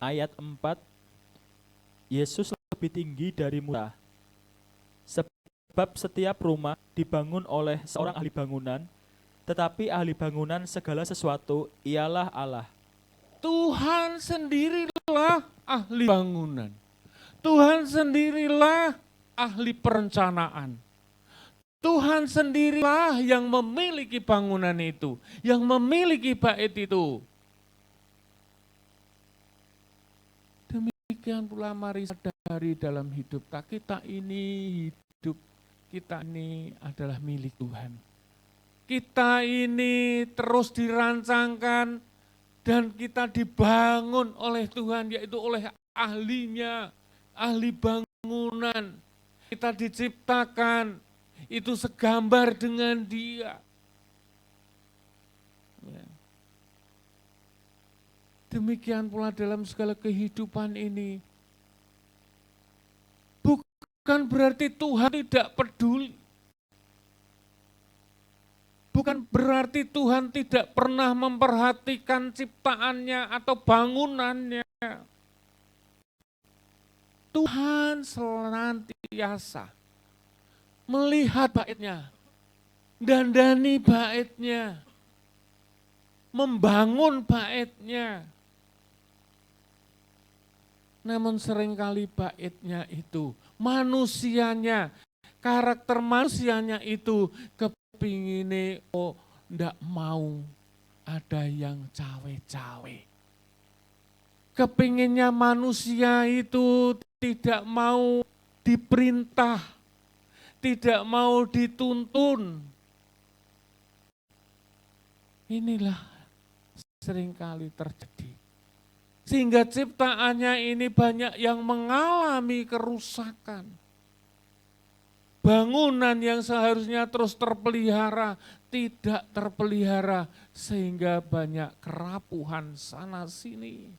ayat 4, Yesus lebih tinggi dari Musa. Sebab setiap rumah dibangun oleh seorang ahli bangunan, tetapi ahli bangunan segala sesuatu ialah Allah. Tuhan sendirilah ahli bangunan. Tuhan sendirilah ahli perencanaan. Tuhan sendirilah yang memiliki bangunan itu, yang memiliki bait itu. Demikian pula mari sadari dalam hidup kita ini adalah milik Tuhan. Kita ini terus dirancangkan dan kita dibangun oleh Tuhan, yaitu oleh ahlinya, ahli bangunan. Kita diciptakan, itu segambar dengan Dia. Demikian pula dalam segala kehidupan ini. Bukan berarti Tuhan tidak peduli. Bukan berarti Tuhan tidak pernah memperhatikan ciptaannya atau bangunannya. Tuhan senantiasa melihat baitnya, dandani baitnya, membangun baitnya. Namun seringkali baitnya itu, manusianya, karakter manusianya itu kepingine ndak mau ada yang cawe-cawe. Kepinginnya manusia itu tidak mau diperintah, tidak mau dituntun. Inilah seringkali terjadi. Sehingga ciptaannya ini banyak yang mengalami kerusakan. Bangunan yang seharusnya terus terpelihara, tidak terpelihara, sehingga banyak kerapuhan sana sini.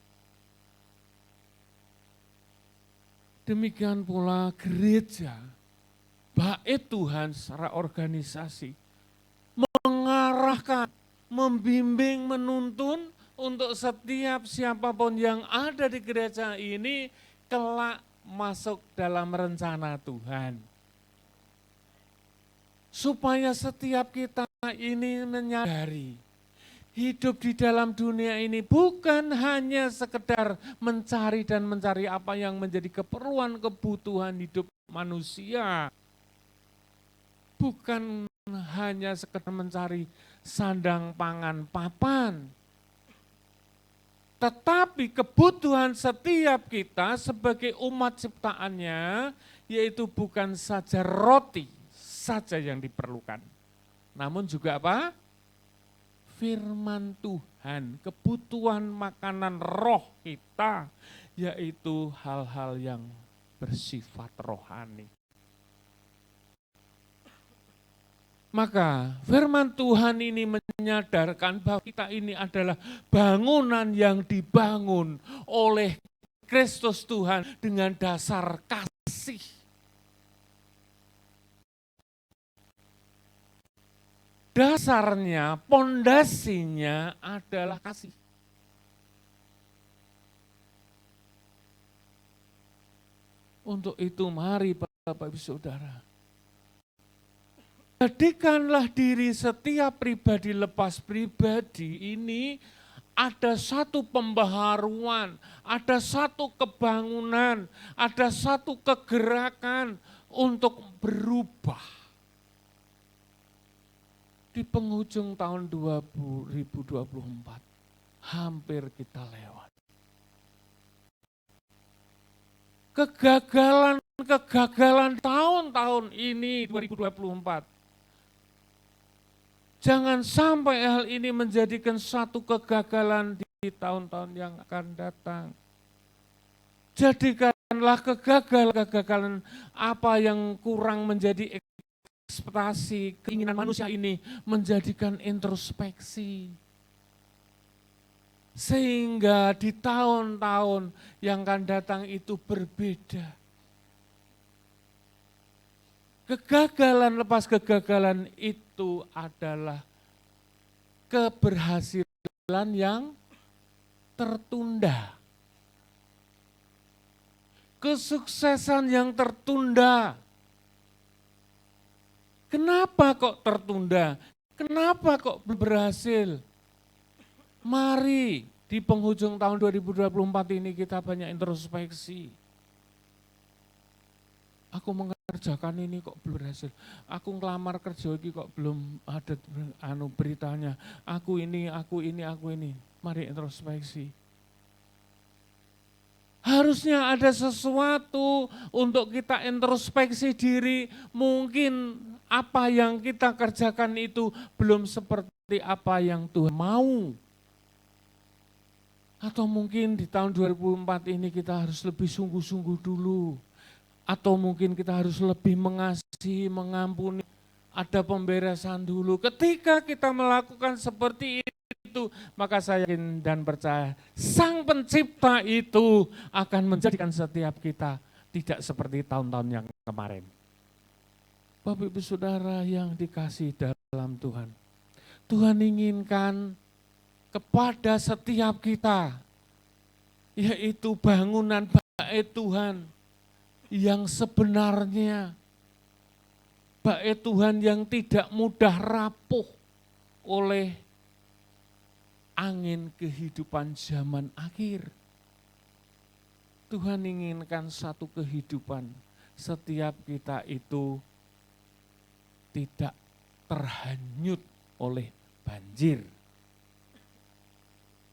Demikian pula gereja, bait Tuhan secara organisasi, mengarahkan, membimbing, menuntun untuk setiap siapapun yang ada di gereja ini kelak masuk dalam rencana Tuhan. Supaya setiap kita ini menyadari hidup di dalam dunia ini bukan hanya sekedar mencari apa yang menjadi keperluan kebutuhan hidup manusia. Bukan hanya sekedar mencari sandang pangan papan. Tetapi kebutuhan setiap kita sebagai umat ciptaannya, yaitu bukan saja roti saja yang diperlukan. Namun juga apa? Firman Tuhan, kebutuhan makanan roh kita, yaitu hal-hal yang bersifat rohani. Maka firman Tuhan ini menyadarkan bahwa kita ini adalah bangunan yang dibangun oleh Kristus Tuhan dengan dasar kasih. Dasarnya, pondasinya adalah kasih. Untuk itu mari Bapak Ibu Saudara, jadikanlah diri setiap pribadi lepas pribadi ini ada satu pembaharuan, ada satu kebangunan, ada satu kegerakan untuk berubah. Di penghujung tahun 2024, hampir kita lewat. Kegagalan tahun-tahun ini 2024. Jangan sampai hal ini menjadikan satu kegagalan di tahun-tahun yang akan datang. Jadikanlah kegagalan apa yang kurang menjadi ekspektasi, keinginan manusia ini menjadikan introspeksi. Sehingga di tahun-tahun yang akan datang itu berbeda. Kegagalan lepas kegagalan itu adalah keberhasilan yang tertunda. kesuksesan yang tertunda. Kenapa kok tertunda? Kenapa kok belum berhasil? Mari di penghujung tahun 2024 ini kita banyak introspeksi. Aku mengerjakan ini kok belum berhasil. Aku ngelamar kerja ini kok belum ada beritanya. Aku ini. Mari introspeksi. Harusnya ada sesuatu untuk kita introspeksi diri. Mungkin apa yang kita kerjakan itu belum seperti apa yang Tuhan mau. Atau mungkin di tahun 2004 ini kita harus lebih sungguh-sungguh dulu. Atau mungkin kita harus lebih mengasihi, mengampuni. Ada pemberesan dulu. Ketika kita melakukan seperti itu, maka saya yakin dan percaya Sang Pencipta itu akan menjadikan setiap kita tidak seperti tahun-tahun yang kemarin. Bapak Ibu Saudara yang dikasihi dalam Tuhan, Tuhan inginkan kepada setiap kita, yaitu bangunan bait Tuhan yang sebenarnya, bait Tuhan yang tidak mudah rapuh oleh angin kehidupan zaman akhir. Tuhan inginkan satu kehidupan, setiap kita itu tidak terhanyut oleh banjir.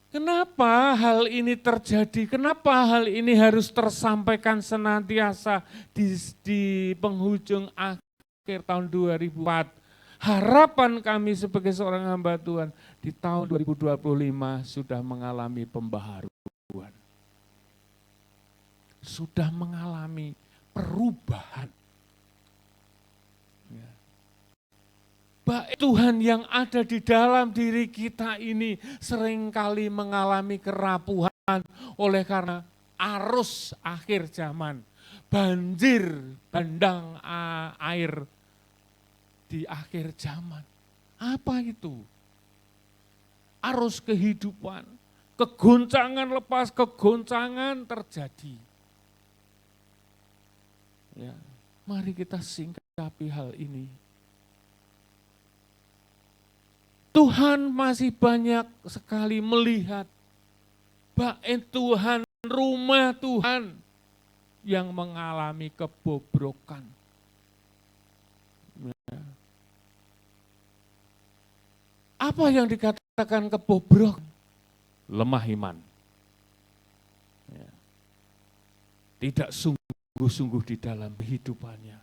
Kenapa hal ini terjadi? Kenapa hal ini harus tersampaikan senantiasa di penghujung akhir tahun 2004? Harapan kami sebagai seorang hamba Tuhan di tahun 2025 sudah mengalami pembaharuan. Sudah mengalami perubahan. Bait Tuhan yang ada di dalam diri kita ini seringkali mengalami kerapuhan oleh karena arus akhir zaman, banjir bandang air di akhir zaman. Apa itu? Arus kehidupan, kegoncangan lepas kegoncangan terjadi. Ya, mari kita singkapi hal ini. Tuhan masih banyak sekali melihat bait Tuhan, rumah Tuhan yang mengalami kebobrokan. Apa yang dikatakan kebobrokan? Lemah iman. Tidak sungguh-sungguh di dalam kehidupannya.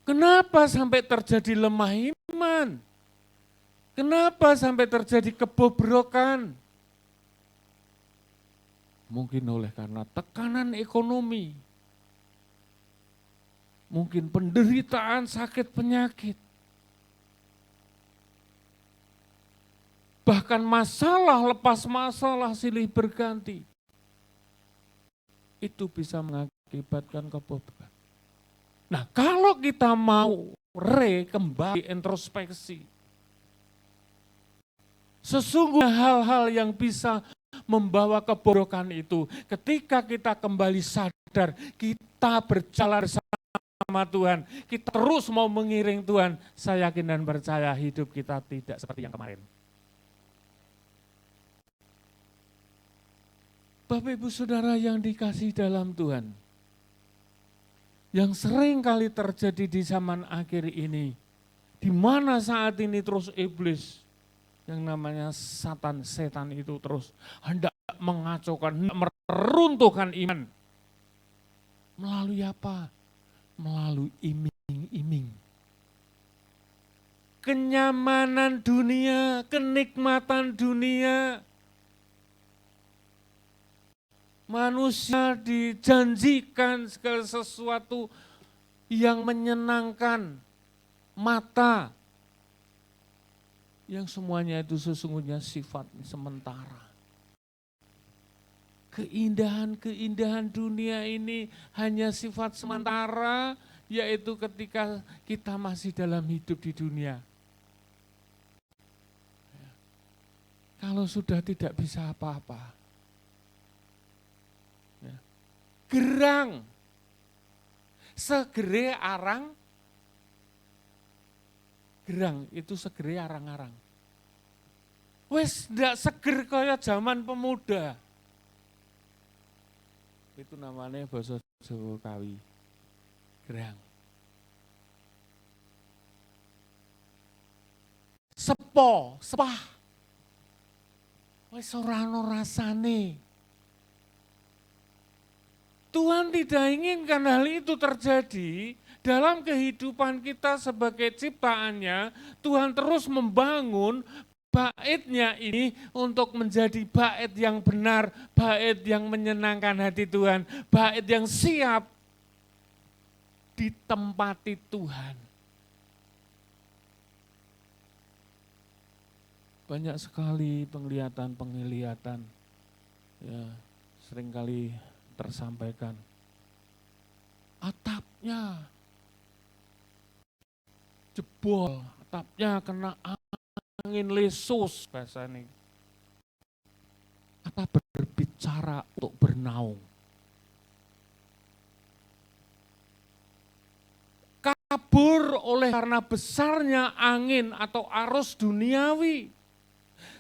Kenapa sampai terjadi lemah iman? Kenapa sampai terjadi kebobrokan? Mungkin oleh karena tekanan ekonomi. Mungkin penderitaan, sakit, penyakit. Bahkan masalah lepas masalah silih berganti. Itu bisa mengakibatkan kebobrokan. Nah, kalau kita mau kembali introspeksi, sesungguhnya hal-hal yang bisa membawa kebobrokan itu, ketika kita kembali sadar, kita berjalan bersama Tuhan, kita terus mau mengiring Tuhan, saya yakin dan percaya hidup kita tidak seperti yang kemarin. Bapak Ibu Saudara yang dikasihi dalam Tuhan, yang sering kali terjadi di zaman akhir ini, di mana saat ini terus iblis, yang namanya setan itu terus hendak mengacaukan, hendak meruntuhkan iman. Melalui apa? Melalui iming-iming. Kenyamanan dunia, kenikmatan dunia. Manusia dijanjikan segala sesuatu yang menyenangkan mata, yang semuanya itu sesungguhnya sifat sementara. Keindahan-keindahan dunia ini hanya sifat sementara, yaitu ketika kita masih dalam hidup di dunia. kalau sudah tidak bisa apa-apa. Ya. Gerang, segere arang, gerang itu segere arang-arang. Wes ndak seger kaya zaman pemuda. Itu namanya basa Jawa Kawi. Gerang. Sepo, sepah. Wes ora ono rasane. Tuhan tidak inginkan hal itu terjadi dalam kehidupan kita sebagai ciptaannya. Tuhan terus membangun baitnya ini untuk menjadi bait yang benar, bait yang menyenangkan hati Tuhan, bait yang siap ditempati Tuhan. Banyak sekali penglihatan, ya, seringkali tersampaikan. Atapnya jebol, atapnya kena angin lesus bahasa ini. Atap berbicara untuk bernaung. Kabur oleh karena besarnya angin atau arus duniawi.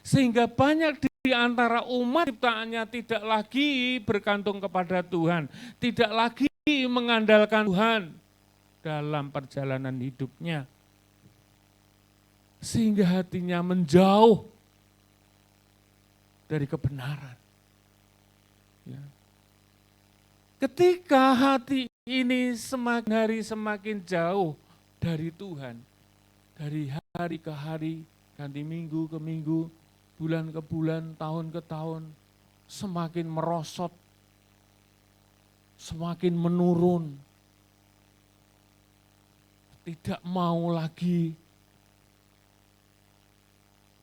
Sehingga banyak di antara umat ciptaannya tidak lagi bergantung kepada Tuhan, tidak lagi mengandalkan Tuhan dalam perjalanan hidupnya. Sehingga hatinya menjauh dari kebenaran. Ya. Ketika hati ini semakin hari semakin jauh dari Tuhan, dari hari ke hari, ganti minggu ke minggu, bulan ke bulan, tahun ke tahun, semakin merosot, semakin menurun. Tidak mau lagi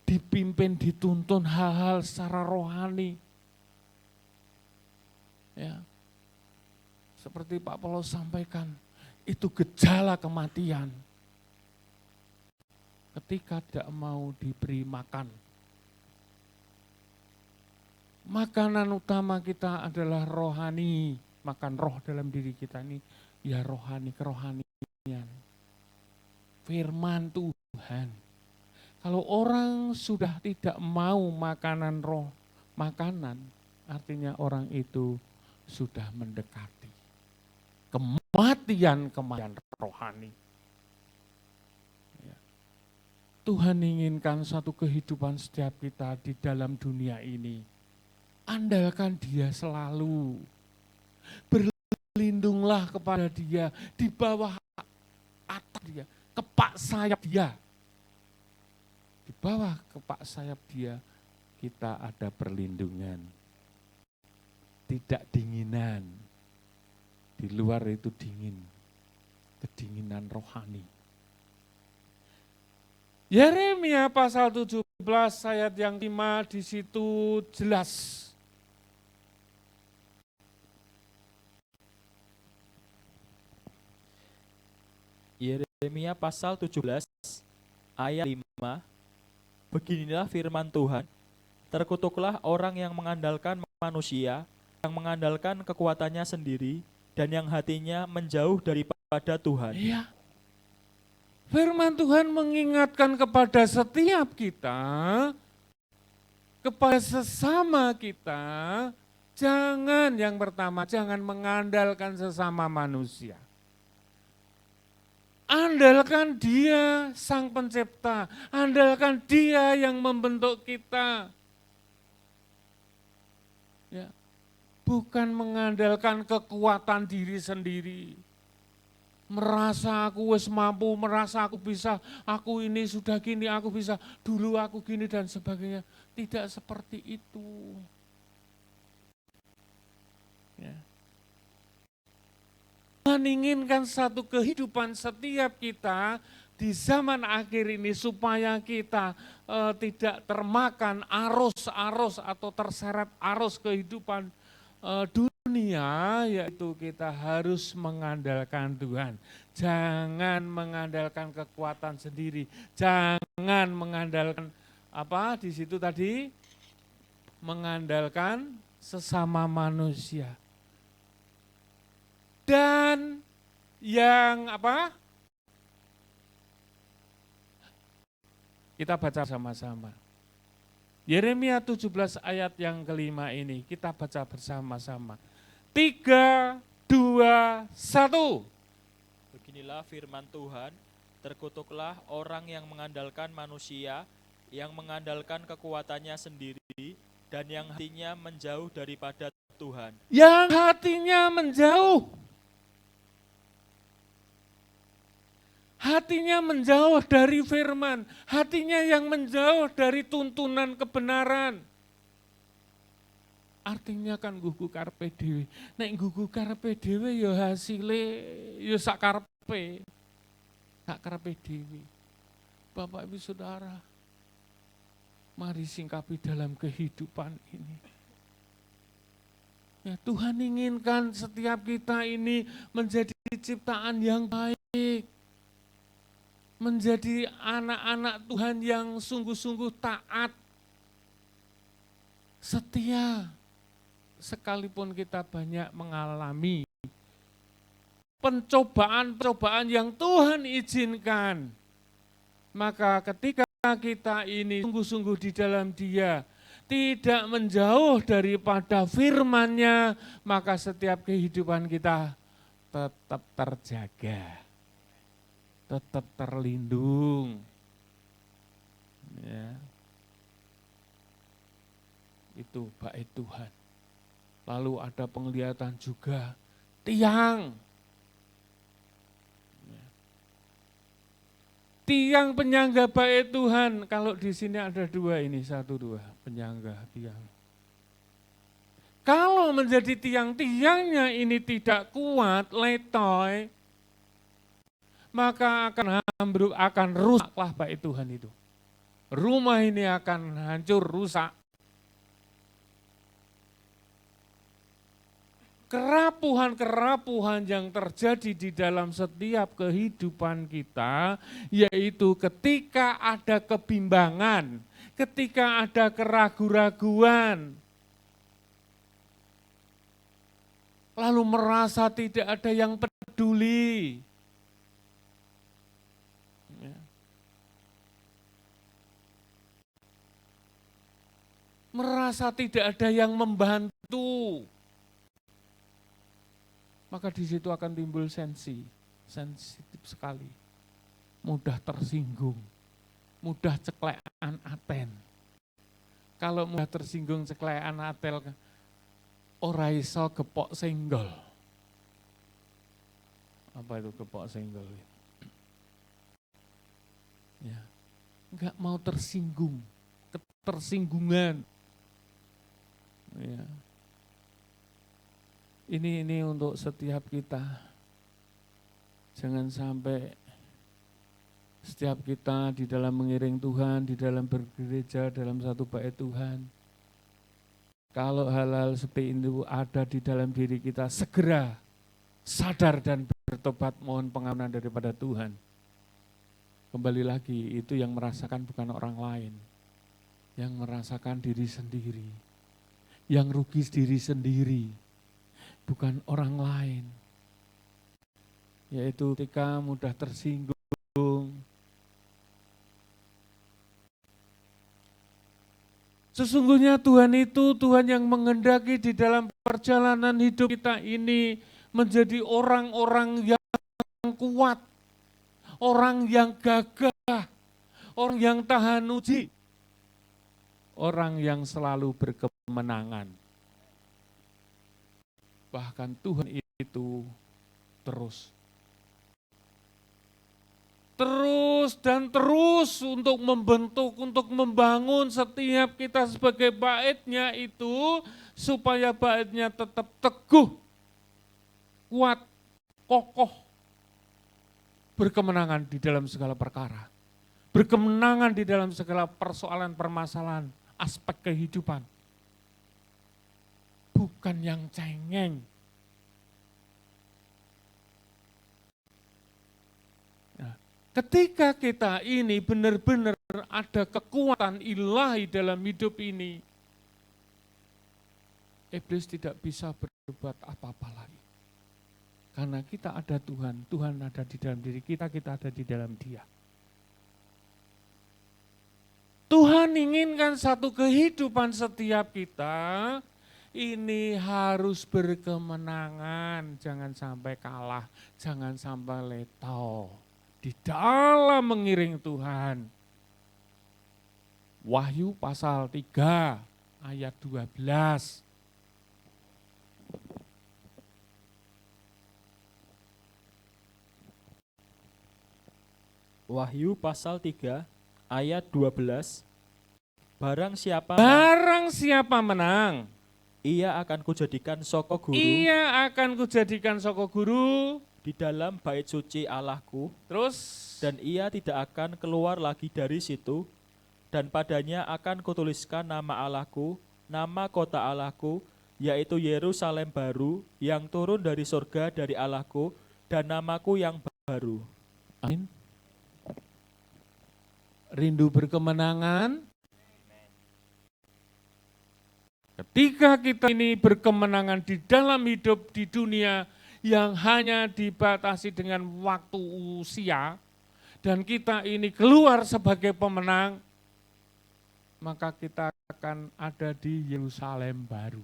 dipimpin, dituntun hal-hal secara rohani. Ya. Seperti Pak Paulus sampaikan, itu gejala kematian. Ketika tidak mau diberi makan. Makanan utama kita adalah rohani, makan roh dalam diri kita ini, ya rohani, kerohanian. Firman Tuhan. Kalau orang sudah tidak mau makanan roh, makanan, artinya orang itu sudah mendekati kematian rohani. Tuhan inginkan satu kehidupan setiap kita di dalam dunia ini. Andalkan Dia selalu. Berlindunglah kepada Dia, di bawah atap Dia, kepak sayap Dia. Di bawah kepak sayap Dia, kita ada perlindungan. Tidak dinginan. Di luar itu dingin. Kedinginan rohani. Yeremia pasal 17 ayat yang 5 di situ jelas. Yeremia pasal 17 ayat 5. Beginilah firman Tuhan, terkutuklah orang yang mengandalkan manusia, yang mengandalkan kekuatannya sendiri, dan yang hatinya menjauh daripada Tuhan. Iya. Firman Tuhan mengingatkan kepada setiap kita, kepada sesama kita, jangan yang pertama, jangan mengandalkan sesama manusia. Andalkan Dia Sang Pencipta, andalkan Dia yang membentuk kita. Ya. Bukan mengandalkan kekuatan diri sendiri. Merasa aku wis mampu, merasa aku bisa, aku ini sudah gini, aku bisa, dulu aku gini dan sebagainya. Tidak seperti itu. Ya. Tuhan inginkan satu kehidupan setiap kita di zaman akhir ini supaya kita tidak termakan arus-arus atau terseret arus kehidupan dunia, yaitu kita harus mengandalkan Tuhan. Jangan mengandalkan kekuatan sendiri, jangan mengandalkan apa di situ tadi mengandalkan sesama manusia. Dan yang apa? Kita baca sama-sama. Yeremia 17 ayat yang kelima ini kita baca bersama-sama. 3, 2, 1. Beginilah firman Tuhan, terkutuklah orang yang mengandalkan manusia, yang mengandalkan kekuatannya sendiri, dan yang hatinya menjauh daripada Tuhan. Yang hatinya menjauh. Hatinya menjauh dari firman, hatinya yang menjauh dari tuntunan kebenaran. Artinya kan gugu karepe dhewe. Nek gugu karepe dhewe ya hasile ya sak karepe. Sak karepe dhewe. Bapak Ibu Saudara, mari singkapi dalam kehidupan ini. Ya, Tuhan inginkan setiap kita ini menjadi ciptaan yang baik. Menjadi anak-anak Tuhan yang sungguh-sungguh taat, setia, sekalipun kita banyak mengalami pencobaan-pencobaan yang Tuhan izinkan. Maka ketika kita ini sungguh-sungguh di dalam Dia, tidak menjauh daripada firman-Nya, maka setiap kehidupan kita tetap terjaga. Tetap terlindung. Ya. Itu bait Tuhan. Lalu ada penglihatan juga tiang. Ya. Tiang penyangga bait Tuhan. Kalau di sini ada dua ini, 1, 2, penyangga tiang. Kalau menjadi tiang-tiangnya ini tidak kuat, letoy, maka akan ambruk, akan rusaklah bait Tuhan itu. Rumah ini akan hancur, rusak. Kerapuhan-kerapuhan yang terjadi di dalam setiap kehidupan kita, yaitu ketika ada kebimbangan, ketika ada keraguan-raguan, lalu merasa tidak ada yang peduli. Merasa tidak ada yang membantu, maka di situ akan timbul sensitif sekali, mudah tersinggung, mudah ceklekan aten. Kalau mudah tersinggung ceklekan aten, ora iso gepok senggol. Apa itu gepok senggol? Ya, enggak mau tersinggung, ketersinggungan. Ya. Ini untuk setiap kita. Jangan sampai setiap kita di dalam mengiring Tuhan, di dalam bergereja, dalam satu bait Tuhan, kalau hal-hal seperti itu ada di dalam diri kita, segera sadar dan bertobat, mohon pengampunan daripada Tuhan. Kembali lagi, itu yang merasakan bukan orang lain, yang merasakan diri sendiri. Yang rugi diri sendiri, bukan orang lain. Yaitu ketika mudah tersinggung. Sesungguhnya Tuhan itu Tuhan yang menghendaki di dalam perjalanan hidup kita ini menjadi orang-orang yang kuat, orang yang gagah, orang yang tahan uji, orang yang selalu berkemenangan. Bahkan Tuhan itu terus dan terus untuk membentuk, untuk membangun setiap kita sebagai baitnya itu, supaya baitnya tetap teguh, kuat, kokoh, berkemenangan di dalam segala perkara, berkemenangan di dalam segala persoalan, permasalahan, aspek kehidupan. Bukan yang cengeng. Nah, ketika kita ini benar-benar ada kekuatan ilahi dalam hidup ini, iblis tidak bisa berbuat apa-apa lagi. Karena kita ada Tuhan, Tuhan ada di dalam diri kita, kita ada di dalam Dia. Tuhan inginkan satu kehidupan setiap kita, ini harus berkemenangan, jangan sampai kalah, jangan sampai leto di dalam mengiring Tuhan. Wahyu pasal 3 ayat 12. Wahyu pasal 3 ayat 12. Barang siapa menang, ia akan kujadikan soko guru di dalam bait suci Allahku, Terus, dan ia tidak akan keluar lagi dari situ, dan padanya akan kutuliskan nama Allahku, nama kota Allahku, yaitu Yerusalem baru, yang turun dari surga dari Allahku, dan namaku yang baru. amin. Rindu berkemenangan. Ketika kita ini berkemenangan di dalam hidup di dunia yang hanya dibatasi dengan waktu usia, dan kita ini keluar sebagai pemenang, maka kita akan ada di Yerusalem baru.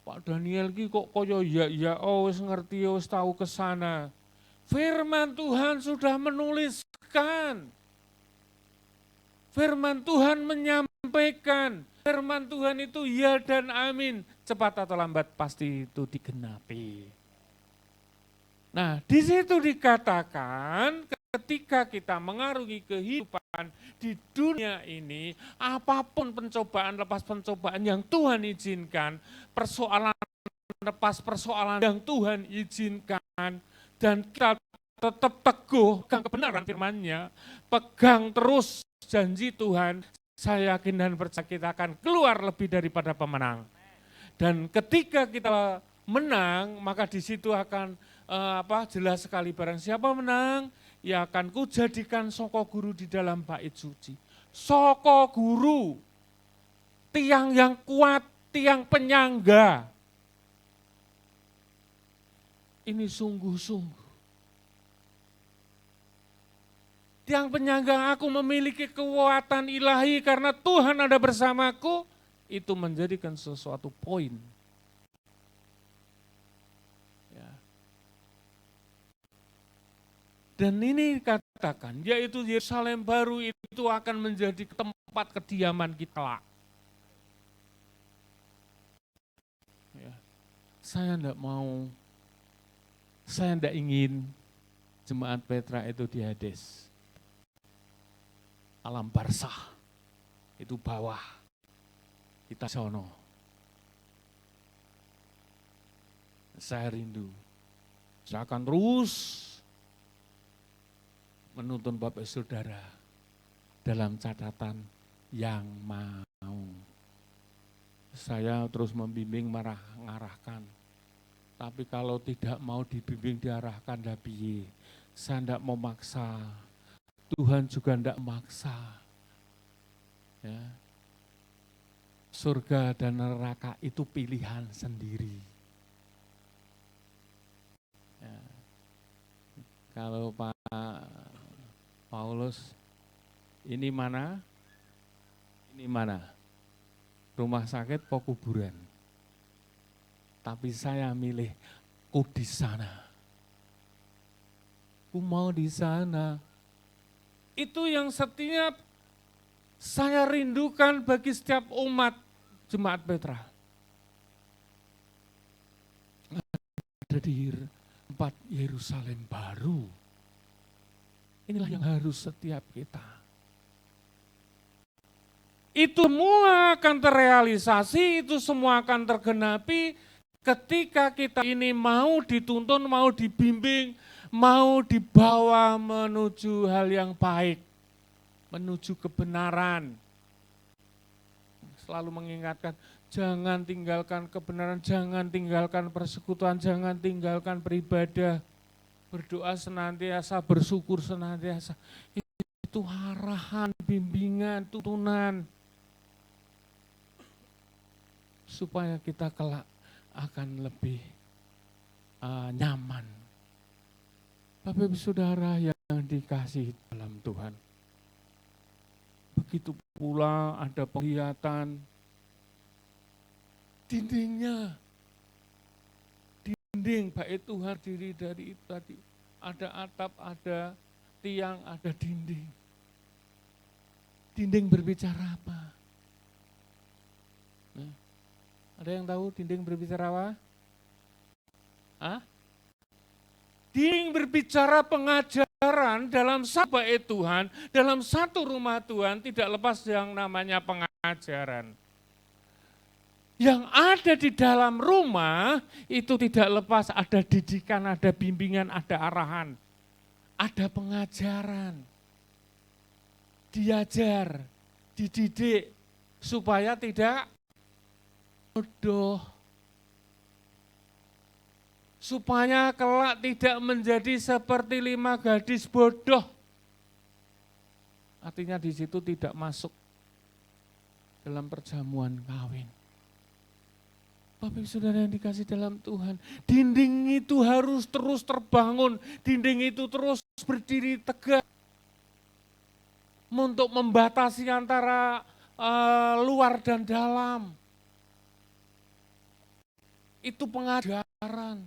Pak Daniel ki kok koyo ya wis ngerti wis tahu ke sana. Firman Tuhan sudah menuliskan. Firman Tuhan menyampaikan. Firman Tuhan itu ya dan amin. Cepat atau lambat pasti itu digenapi. Nah, di situ dikatakan ketika kita mengarungi kehidupan di dunia ini, apapun pencobaan lepas pencobaan yang Tuhan izinkan, persoalan lepas persoalan yang Tuhan izinkan, dan kita tetap teguh pegang kebenaran firman-Nya, pegang terus janji Tuhan, saya yakin dan percaya kita akan keluar lebih daripada pemenang. Dan ketika kita menang, maka di situ akan jelas sekali, barang siapa menang, ia akan kujadikan soko guru di dalam bait suci. Soko guru, tiang yang kuat, tiang penyangga. Ini sungguh-sungguh. Tiang penyangga, aku memiliki kekuatan ilahi karena Tuhan ada bersamaku, itu menjadikan sesuatu poin. Ya. Dan ini dikatakan, yaitu Yerusalem baru itu akan menjadi tempat kediaman kita. Ya. Saya tidak ingin jemaat Petra itu di Hades. Alam barzah itu bawah, kita sono. Saya rindu, saya akan terus menuntun Bapak Saudara dalam catatan yang mau. Saya terus membimbing, mengarahkan. Tapi kalau tidak mau dibimbing, diarahkan, dah piye. Saya tidak mau maksa. Tuhan juga tidak memaksa. Ya. Surga dan neraka itu pilihan sendiri. Ya. Kalau Pak Paulus, ini mana? Ini mana? Rumah sakit atau kuburan? Tapi saya milih ku di sana. Ku mau di sana. Itu yang setiap saya rindukan bagi setiap umat jemaat Petra. Ada di tempat Yerusalem baru. Inilah yang harus setiap kita. Itu semua akan terrealisasi, itu semua akan tergenapi ketika kita ini mau dituntun, mau dibimbing, mau dibawa menuju hal yang baik, menuju kebenaran. Selalu mengingatkan, jangan tinggalkan kebenaran, jangan tinggalkan persekutuan, jangan tinggalkan beribadah, berdoa senantiasa, bersyukur senantiasa. Itu arahan, bimbingan, tuntunan. supaya kita kelak akan lebih nyaman. Bapak Ibu Saudara yang dikasihi dalam Tuhan. Begitu pula ada penglihatan dindingnya. Dinding bait Tuhan diri dari itu tadi. Ada atap, ada tiang, ada dinding. Dinding berbicara apa? Nah, ada yang tahu dinding berbicara apa? Dinding berbicara pengajaran dalam satu bait Tuhan, dalam satu rumah Tuhan tidak lepas yang namanya pengajaran. Yang ada di dalam rumah itu tidak lepas ada didikan, ada bimbingan, ada arahan, ada pengajaran. Diajar, dididik supaya tidak bodoh. Supaya kelak tidak menjadi seperti 5 gadis bodoh. Artinya di situ tidak masuk dalam perjamuan kawin. Bapak Ibu Saudara yang dikasih dalam Tuhan, dinding itu harus terus terbangun, dinding itu terus berdiri tegak untuk membatasi antara luar dan dalam. Itu pengajaran.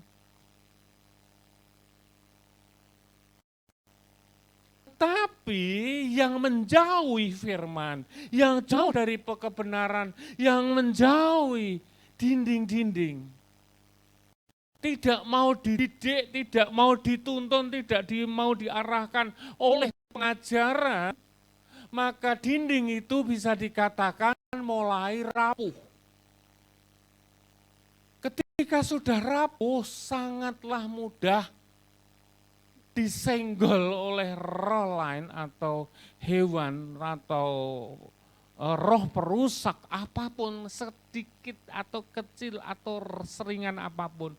Tapi yang menjauhi firman, yang jauh dari kebenaran, yang menjauhi dinding-dinding, tidak mau dididik, tidak mau dituntun, tidak mau diarahkan oleh pengajaran, maka dinding itu bisa dikatakan mulai rapuh. Ketika sudah rapuh, sangatlah mudah disenggol oleh roh lain atau hewan atau roh perusak apapun, sedikit atau kecil atau seringan apapun,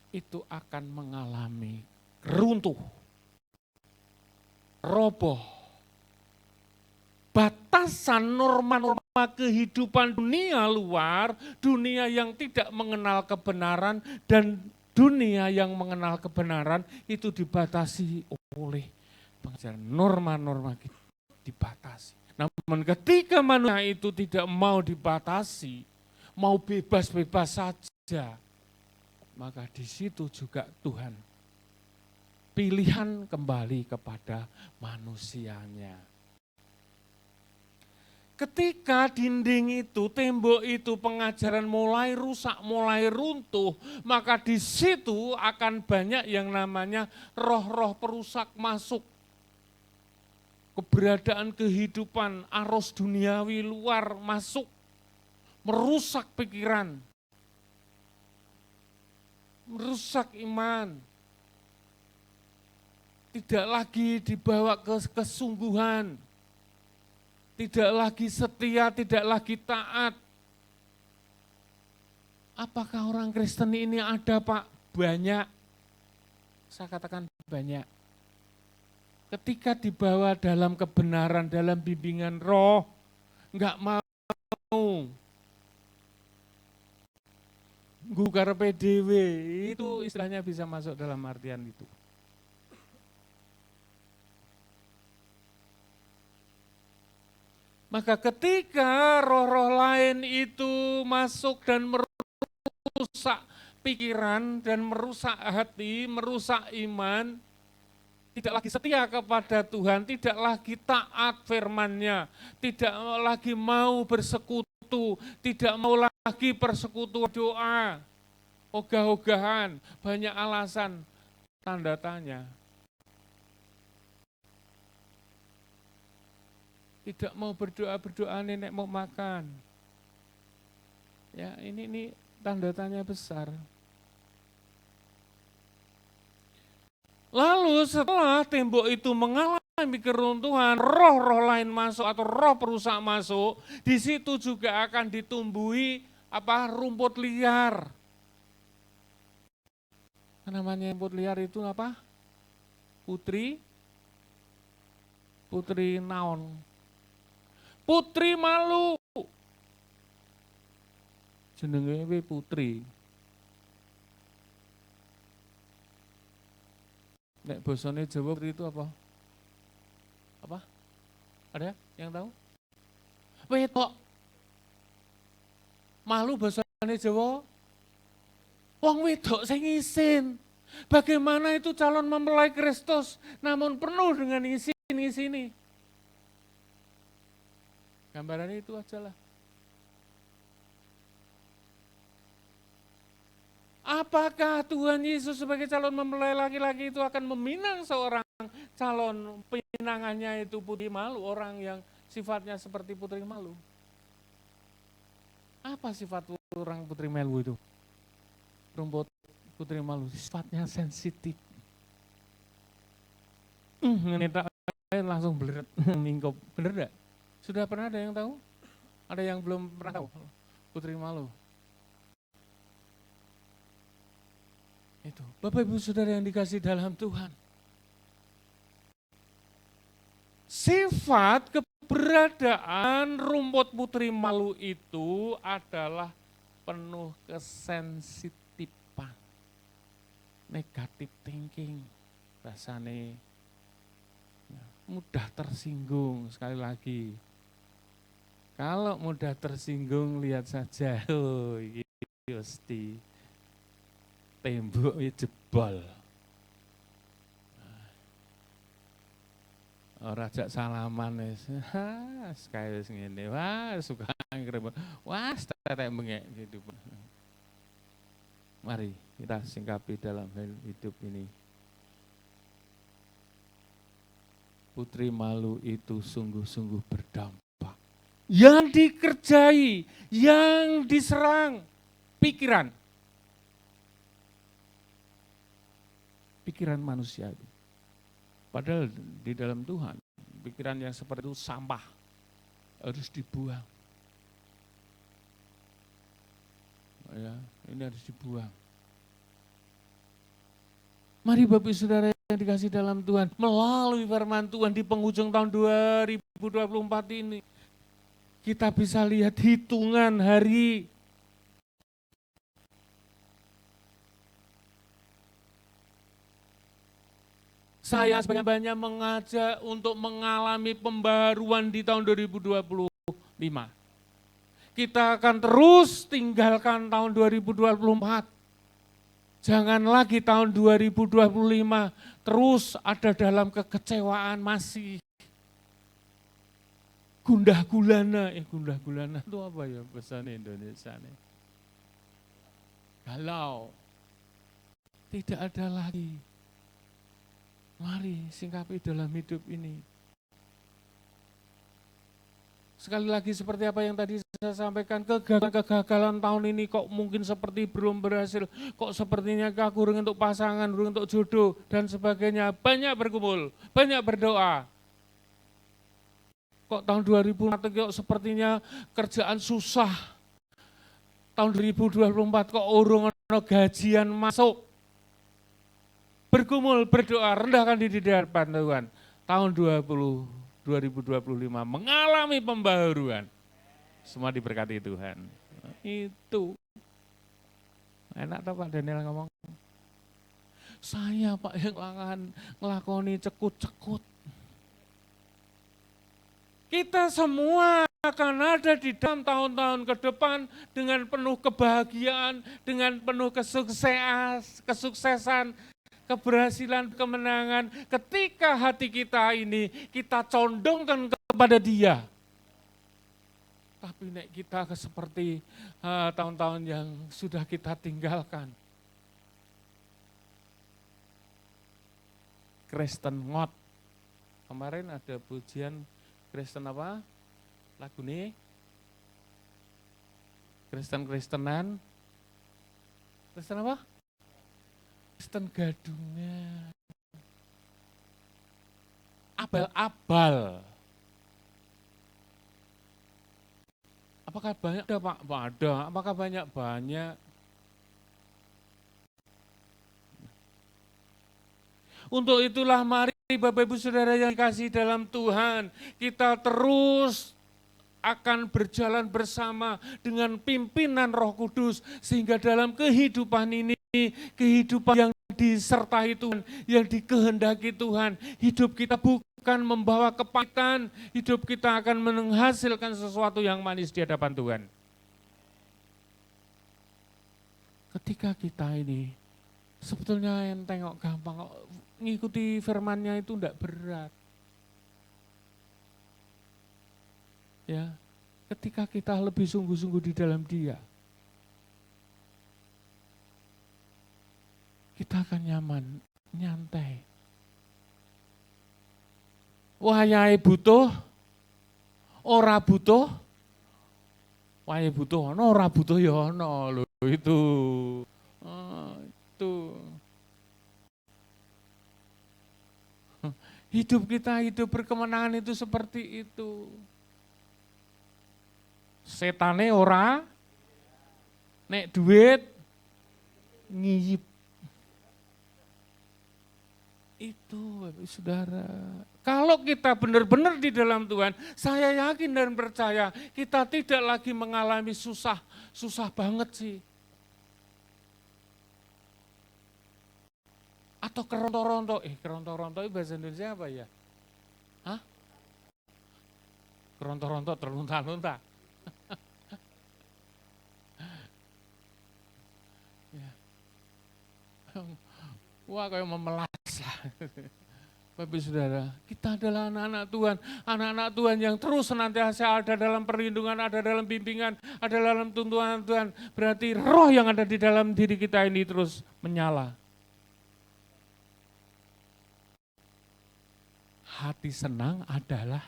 itu akan mengalami runtuh, roboh. Batasan norma-norma kehidupan dunia luar, dunia yang tidak mengenal kebenaran dan dunia yang mengenal kebenaran itu dibatasi oleh pengajaran, norma-norma dibatasi. Namun ketika manusia itu tidak mau dibatasi, mau bebas-bebas saja, maka di situ juga Tuhan pilihan kembali kepada manusianya. Ketika dinding itu, tembok itu, pengajaran mulai rusak, mulai runtuh, maka di situ akan banyak yang namanya roh-roh perusak masuk. Keberadaan kehidupan, arus duniawi luar masuk, merusak pikiran, merusak iman. Tidak lagi dibawa ke kesungguhan. Tidak lagi setia, tidak lagi taat. Apakah orang Kristen ini ada, Pak? Banyak. Saya katakan banyak. Ketika dibawa dalam kebenaran, dalam bimbingan roh, enggak mau. Gukar PDW, itu istilahnya bisa masuk dalam artian itu. Maka ketika roh-roh lain itu masuk dan merusak pikiran dan merusak hati, merusak iman, tidak lagi setia kepada Tuhan, tidak lagi taat firman-Nya, tidak lagi mau bersekutu, tidak mau lagi persekutuan doa, ogah-ogahan, banyak alasan, tanda tanya. Tidak mau berdoa nenek mau makan. Ya, ini tanda tanya besar. Lalu setelah tembok itu mengalami keruntuhan, roh-roh lain masuk atau roh perusak masuk, di situ juga akan ditumbuhi rumput liar. Namanya rumput liar itu apa? Putri naon? Putri malu. jenenge putri. Nek bosone Jawa putri itu apa? Apa? Ada yang tahu? Wedok. Malu bosone Jawa. Wong wedok sing isin. Bagaimana itu calon mempelai Kristus namun penuh dengan isin-isin ini. Gambarannya itu aja lah. Apakah Tuhan Yesus sebagai calon mempelai laki-laki itu akan meminang seorang calon pinangannya itu putri malu, orang yang sifatnya seperti putri malu? Apa sifat orang putri malu itu? Rumput putri malu, sifatnya sensitif. Ngenetak langsung beleret, mingkop. Bener enggak? Sudah pernah ada yang tahu? Ada yang belum pernah tahu? Putri malu. Itu, Bapak Ibu Saudara yang dikasih dalam Tuhan. Sifat keberadaan rumput putri malu itu adalah penuh kesensitifan, negatif thinking, rasanya mudah tersinggung. Sekali lagi, kalau mudah tersinggung lihat saja, oh ini pasti temboknya jebol. Ora jak salaman wis. Sekali wis ngene. Wah, suka ngrem. Wah, tetek bengek gitu. Mari kita singkapi dalam hidup ini. Putri malu itu sungguh-sungguh berdampak. Yang dikerjai, yang diserang pikiran. Pikiran manusia itu. Padahal di dalam Tuhan, pikiran yang seperti itu sampah, harus dibuang. Ya, ini harus dibuang. Mari Bapak Saudara yang dikasih dalam Tuhan, melalui firman Tuhan di penghujung tahun 2024 ini, kita bisa lihat hitungan hari. Saya sebanyak-banyak mengajak untuk mengalami pembaruan di tahun 2025. Kita akan terus tinggalkan tahun 2024. Jangan lagi tahun 2025 terus ada dalam kekecewaan masih. Gundah gulana itu apa ya bahasa Indonesia nih? Galau. Tidak ada lagi. Mari singkapi dalam hidup ini. Sekali lagi seperti apa yang tadi saya sampaikan, kegagalan tahun ini kok mungkin seperti belum berhasil, kok sepertinya aku untuk pasangan, untuk jodoh, dan sebagainya. Banyak berkumpul, banyak berdoa. Kok tahun 2004 kok sepertinya kerjaan susah. Tahun 2024 kok urung ono gajian masuk. Bergumul, berdoa, rendahkan diri di hadapan Tuhan. Tahun 2025 mengalami pembaharuan. Semua diberkati Tuhan. Itu. Enak tak Pak Daniel ngomong? Saya Pak yang ngelakoni cekut-cekut. Kita semua akan ada di dalam tahun-tahun ke depan dengan penuh kebahagiaan, dengan penuh kesuksesan, keberhasilan, kemenangan, ketika hati kita ini kita condongkan kepada Dia. Tapi nek kita seperti tahun-tahun yang sudah kita tinggalkan. Kristen ngot. Kemarin ada pujian Kristen apa? Lagu nih. Kristen-Kristenan. Kristen apa? Kristen gadungan, abal-abal. Apakah banyak? Ada Pak? Ada. Apakah banyak? Untuk itulah mari Bapak Ibu Saudara yang dikasih dalam Tuhan, kita terus akan berjalan bersama dengan pimpinan Roh Kudus, sehingga dalam kehidupan ini, kehidupan yang disertai Tuhan, yang dikehendaki Tuhan, hidup kita bukan membawa kepahitan, hidup kita akan menghasilkan sesuatu yang manis di hadapan Tuhan. Ketika kita ini, sebetulnya yang tengok gampang, ngikuti firman-Nya itu enggak berat. Ya, ketika kita lebih sungguh-sungguh di dalam Dia, kita akan nyaman, nyantai. Wayahe butuh, ora butuh, wayahe butuh ono, ora butuh ya ono lho itu. Itu. Hidup kita, hidup berkemenangan itu seperti itu. Setane ora, nek duit ngiyip. Itu saudara. Kalau kita benar-benar di dalam Tuhan, saya yakin dan percaya kita tidak lagi mengalami susah banget sih. Atau keronto-ronto, keronto-ronto itu bahasa Indonesia apa ya? Hah? Keronto-ronto terlunta-lunta. Ya. Wah, kayak memelas lah. Bapak Saudara, kita adalah anak-anak Tuhan yang terus senantiasa ada dalam perlindungan, ada dalam bimbingan, ada dalam tuntunan Tuhan. Berarti roh yang ada di dalam diri kita ini terus menyala. Hati senang adalah,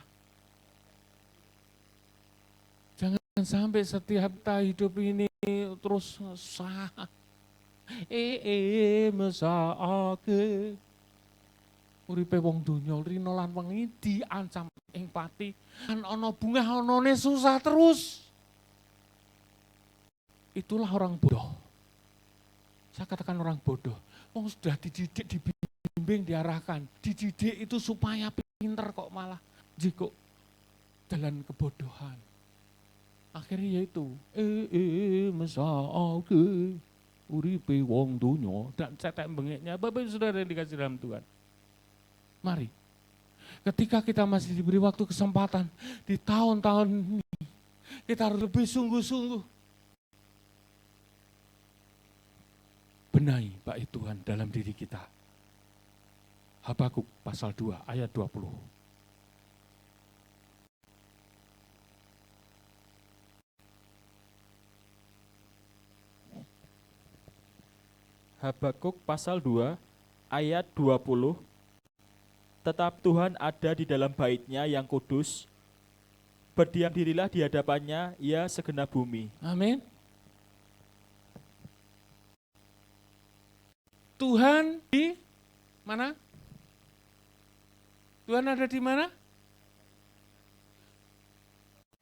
jangan sampai setiap kita hidup ini terus sah. Mesake uripe wong donya rino lan wengi diancam ing pati, kan ana bungah anane susah terus. Itulah orang bodoh. Saya katakan orang bodoh. Wong sudah dididik, dibimbing, diarahkan. Dididik itu supaya pinter kok malah jiko jalan kebodohan. Akhirnya yaitu mesake uripe wong donya dan cetek bengeknya. Bapak Saudara yang dikasih dalam Tuhan. Mari, ketika kita masih diberi waktu kesempatan di tahun-tahun ini, kita harus lebih sungguh-sungguh benahi bait Tuhan dalam diri kita. Habakuk pasal 2 ayat 20. Habakuk pasal 2 ayat 20. Tetap Tuhan ada di dalam bait-Nya yang kudus. Berdiam dirilah di hadapannya, ya segenap bumi. Amin. Tuhan di mana? Tuhan ada di mana?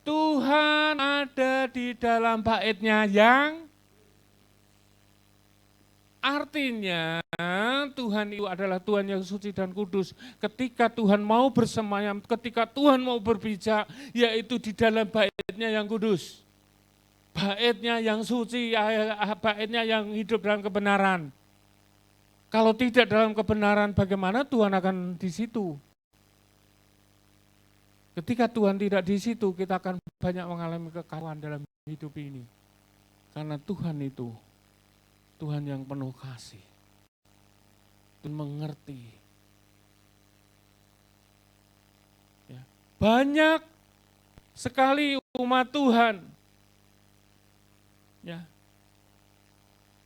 Tuhan ada di dalam bait-Nya yang artinya Tuhan itu adalah Tuhan yang suci dan kudus. Ketika Tuhan mau bersemayam, ketika Tuhan mau berpijak, yaitu di dalam bait-Nya yang kudus. Bait-Nya yang suci, bait-Nya yang hidup dalam kebenaran. Kalau tidak dalam kebenaran, bagaimana Tuhan akan di situ? Ketika Tuhan tidak di situ, kita akan banyak mengalami kekacauan dalam hidup ini. Karena Tuhan itu Tuhan yang penuh kasih, Tuhan mengerti. Ya. Banyak sekali umat Tuhan, ya,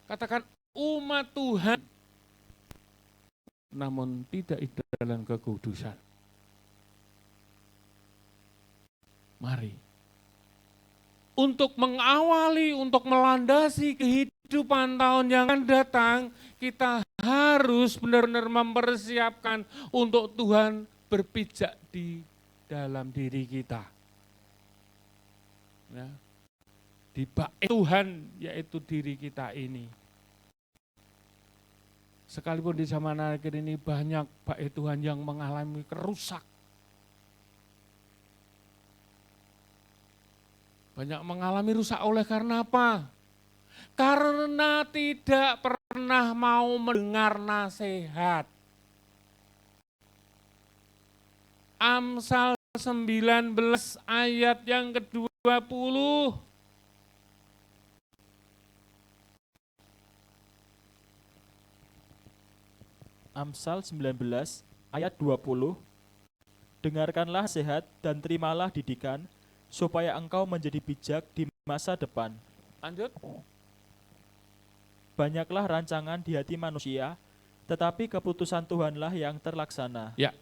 katakan umat Tuhan, namun tidak hidup dalam kekudusan. Mari, untuk mengawali, untuk melandasi kehidupan tahun yang akan datang, kita harus benar-benar mempersiapkan untuk Tuhan berpijak di dalam diri kita. Ya. Di bait Tuhan, yaitu diri kita ini. Sekalipun di zaman akhir ini banyak bait Tuhan yang mengalami kerusak. Banyak mengalami rusak oleh karena apa? Karena tidak pernah mau mendengar nasihat. Amsal 19 ayat yang ke-20. Amsal 19 ayat 20. Dengarkanlah nasihat dan terimalah didikan, supaya engkau menjadi bijak di masa depan. Lanjut. Banyaklah rancangan di hati manusia, tetapi keputusan Tuhanlah yang terlaksana. Ya.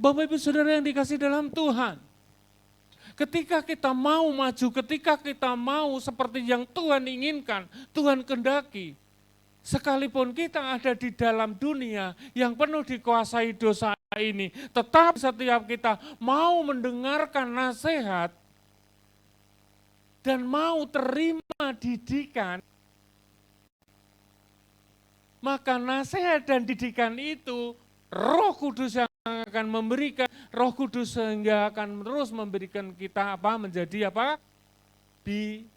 Bapak Ibu Saudara yang dikasih dalam Tuhan, ketika kita mau maju, ketika kita mau seperti yang Tuhan inginkan, Tuhan kehendaki, sekalipun kita ada di dalam dunia yang penuh dikuasai dosa ini, tetap setiap kita mau mendengarkan nasihat dan mau terima didikan, maka nasihat dan didikan itu Roh Kudus yang akan memberikan, Roh Kudus sehingga akan terus memberikan kita menjadi bijak.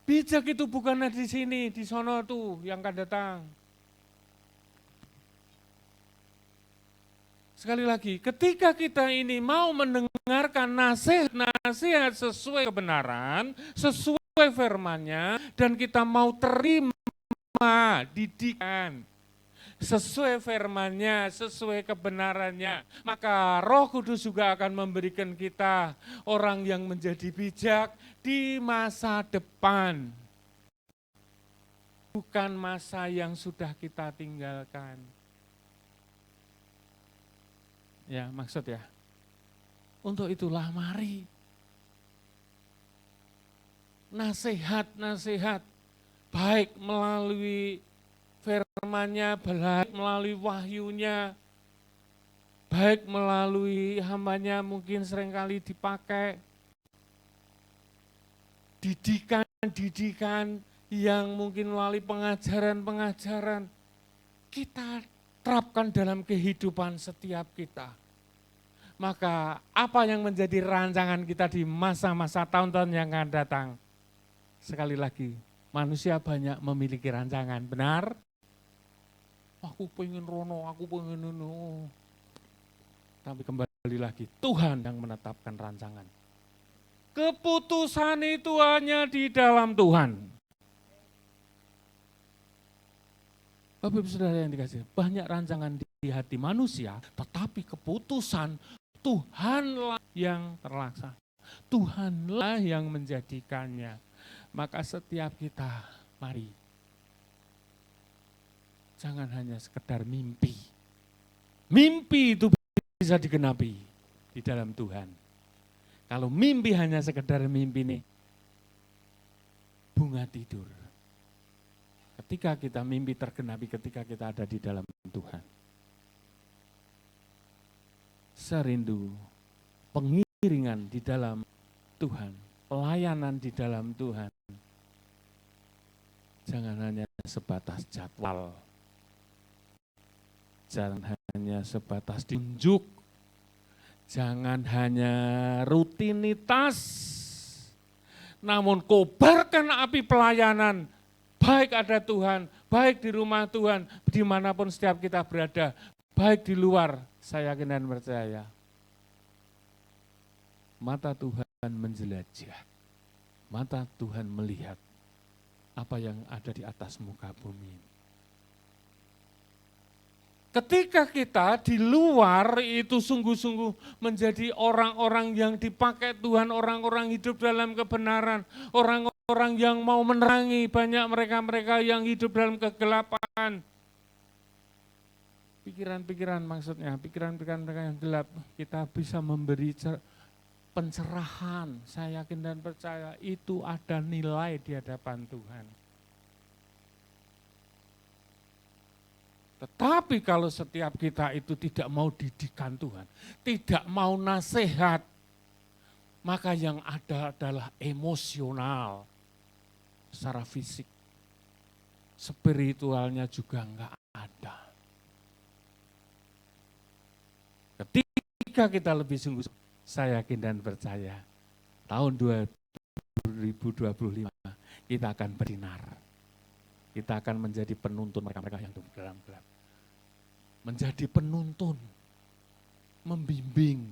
Bijak itu bukan di sini, di sono tuh yang akan datang. Sekali lagi, ketika kita ini mau mendengarkan nasihat sesuai kebenaran, sesuai firman-Nya, dan kita mau terima didikan sesuai firman-Nya, sesuai kebenarannya, maka Roh Kudus juga akan memberikan kita orang yang menjadi bijak di masa depan. Bukan masa yang sudah kita tinggalkan. Ya, maksud ya. Untuk itulah mari nasihat-nasihat baik melalui firman-Nya, baik melalui wahyu-Nya, baik melalui hamba-Nya mungkin seringkali dipakai, didikan yang mungkin melalui pengajaran-pengajaran, kita terapkan dalam kehidupan setiap kita. Maka apa yang menjadi rancangan kita di masa-masa tahun-tahun yang akan datang? Sekali lagi, manusia banyak memiliki rancangan, benar? Aku pengen rono, aku pengen ini. Tapi kembali lagi, Tuhan yang menetapkan rancangan. Keputusan itu hanya di dalam Tuhan. Bapak Ibu Saudara yang dikasih, banyak rancangan di hati manusia, tetapi keputusan Tuhanlah yang terlaksana. Tuhanlah yang menjadikannya. Maka setiap kita, mari. Jangan hanya sekedar mimpi. Mimpi itu bisa digenapi di dalam Tuhan. Kalau mimpi hanya sekedar mimpi nih, bunga tidur. Ketika kita mimpi tergenapi, ketika kita ada di dalam Tuhan. Serindu pengiringan di dalam Tuhan, pelayanan di dalam Tuhan. Jangan hanya sebatas jadwal, jangan hanya sebatas ditunjuk, jangan hanya rutinitas, namun kobarkan api pelayanan, baik ada Tuhan, baik di rumah Tuhan, dimanapun setiap kita berada, baik di luar, saya yakin dan percaya. Mata Tuhan menjelajah, mata Tuhan melihat apa yang ada di atas muka bumi. Ketika kita di luar itu sungguh-sungguh menjadi orang-orang yang dipakai Tuhan, orang-orang hidup dalam kebenaran, orang-orang yang mau menerangi banyak mereka-mereka yang hidup dalam kegelapan. Pikiran-pikiran maksudnya, pikiran-pikiran mereka yang gelap, kita bisa memberi pencerahan. Saya yakin dan percaya itu ada nilai di hadapan Tuhan. Tetapi kalau setiap kita itu tidak mau didikan Tuhan, tidak mau nasihat, maka yang ada adalah emosional, secara fisik. Spiritualnya juga enggak ada. Ketika kita lebih sungguh, saya yakin dan percaya, tahun 2025 kita akan bersinar. Kita akan menjadi penuntun mereka-mereka yang dalam gelap. Menjadi penuntun, membimbing,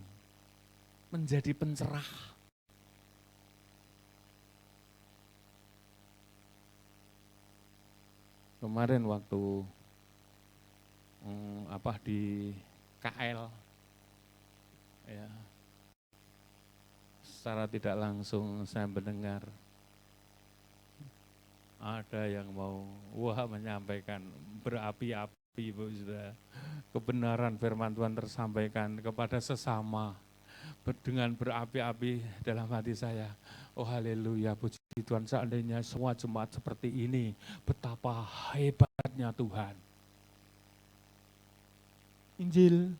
menjadi pencerah. Kemarin waktu di KL, ya, secara tidak langsung saya mendengar ada yang mau menyampaikan berapi-api, Bu, sudah kebenaran firman Tuhan tersampaikan kepada sesama dengan berapi-api dalam hati saya. Oh haleluya, puji Tuhan, seandainya semua jemaat seperti ini, betapa hebatnya Tuhan. Injil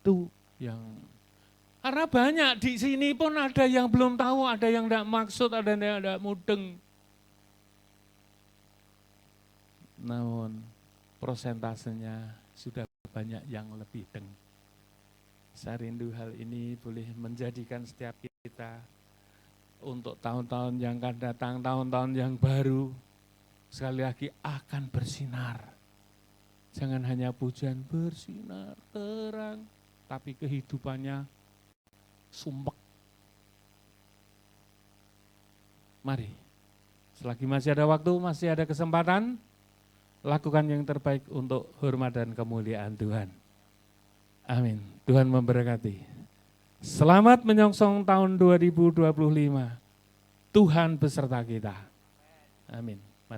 itu yang, karena banyak di sini pun ada yang belum tahu, ada yang tidak maksud, ada yang tidak mudeng. Namun prosentasenya sudah banyak yang lebih deng. Saya rindu hal ini boleh menjadikan setiap kita untuk tahun-tahun yang akan datang, tahun-tahun yang baru, sekali lagi akan bersinar. Jangan hanya pujian bersinar, terang, tapi kehidupannya sumpek. Mari, selagi masih ada waktu, masih ada kesempatan, lakukan yang terbaik untuk hormat dan kemuliaan Tuhan. Amin. Tuhan memberkati. Selamat menyongsong tahun 2025. Tuhan beserta kita. Amin.